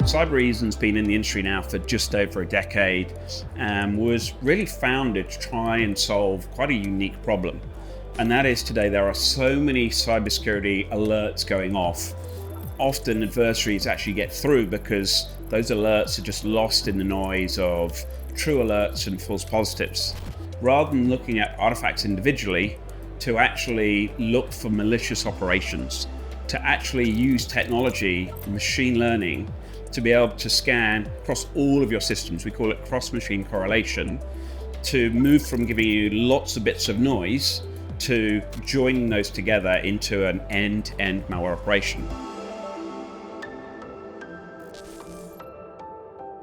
Cybereason's been in the industry now for just over a decade and was really founded to try and solve quite a unique problem. And that is today there are so many cybersecurity alerts going off. Often adversaries actually get through because those alerts are just lost in the noise of true alerts and false positives. Rather than looking at artifacts individually, to actually look for malicious operations, to actually use technology, machine learning, to be able to scan across all of your systems. We call it cross-machine correlation, to move from giving you lots of bits of noise to joining those together into an end-to-end malware operation.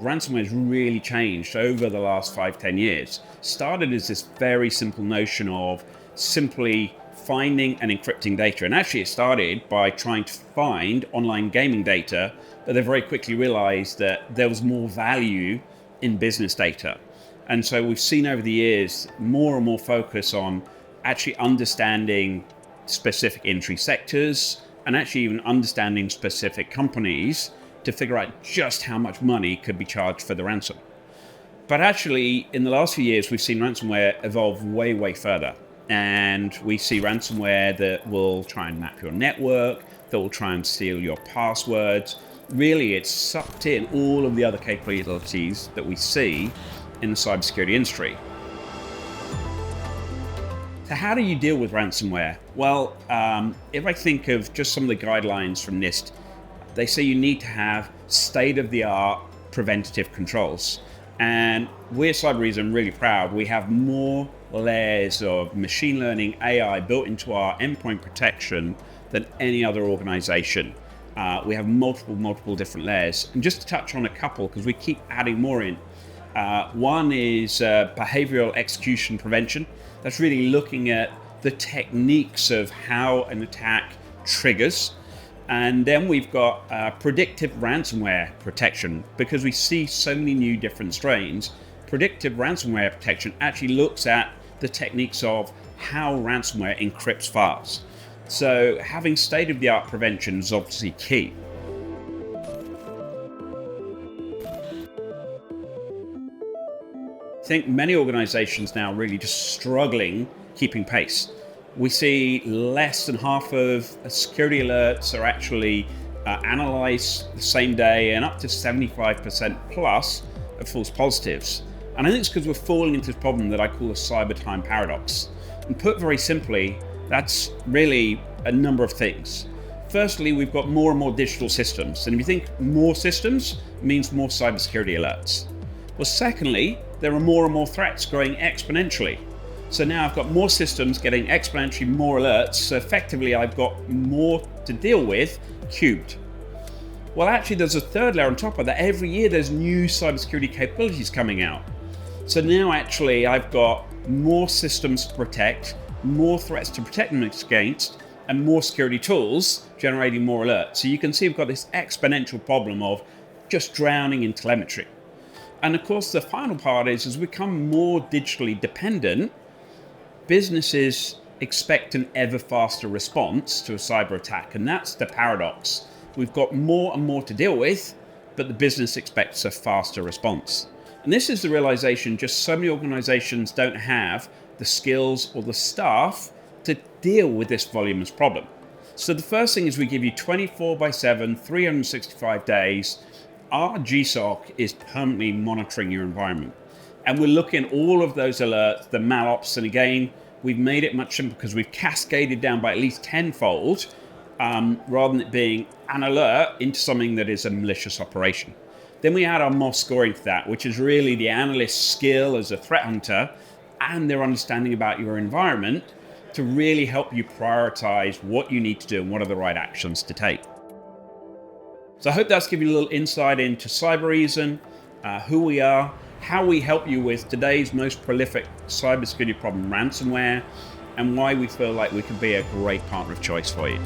Ransomware has really changed over the last 5-10 years. Started as this very simple notion of simply finding and encrypting data. And actually it started by trying to find online gaming data, but they very quickly realized that there was more value in business data. And so we've seen over the years more and more focus on actually understanding specific industry sectors and actually even understanding specific companies to figure out just how much money could be charged for the ransom. But actually, in the last few years, we've seen ransomware evolve way, way further. And we see ransomware that will try and map your network, that will try and steal your passwords. Really, it's sucked in all of the other capabilities that we see in the cybersecurity industry. So how do you deal with ransomware? Well, if I think of just some of the guidelines from NIST, they say you need to have state-of-the-art preventative controls. And we're Cybereason really proud. We have more layers of machine learning AI built into our endpoint protection than any other organization. We have multiple different layers. And just to touch on a couple, because we keep adding more in. One is behavioral execution prevention. That's really looking at the techniques of how an attack triggers. And then we've got predictive ransomware protection. Because we see so many new different strains, predictive ransomware protection actually looks at the techniques of how ransomware encrypts files. So having state-of-the-art prevention is obviously key. I think many organizations now really just struggling keeping pace. We see less than half of security alerts are actually analyzed the same day, and up to 75% plus of false positives. And I think it's because we're falling into this problem that I call the cyber time paradox. And put very simply, that's really a number of things. Firstly, we've got more and more digital systems. And if you think more systems means more cybersecurity alerts. Well, secondly, there are more and more threats growing exponentially. So now I've got more systems getting exponentially more alerts. So effectively, I've got more to deal with cubed. Well, actually, there's a third layer on top of that. Every year, there's new cybersecurity capabilities coming out. So now actually, I've got more systems to protect, more threats to protect them against, and more security tools generating more alerts. So you can see we've got this exponential problem of just drowning in telemetry. And of course, the final part is as we become more digitally dependent, businesses expect an ever faster response to a cyber attack. And that's the paradox. We've got more and more to deal with, but the business expects a faster response. And this is the realization just so many organizations don't have the skills or the staff to deal with this voluminous problem. So the first thing is we give you 24/7, 365 days. Our GSOC is permanently monitoring your environment. And we're looking at all of those alerts, the malops, and again, we've made it much simpler because we've cascaded down by at least tenfold, rather than it being an alert into something that is a malicious operation. Then we add our MOS scoring to that, which is really the analyst's skill as a threat hunter and their understanding about your environment to really help you prioritize what you need to do and what are the right actions to take. So I hope that's given you a little insight into Cybereason, who we are, how we help you with today's most prolific cybersecurity problem, ransomware, and why we feel like we could be a great partner of choice for you.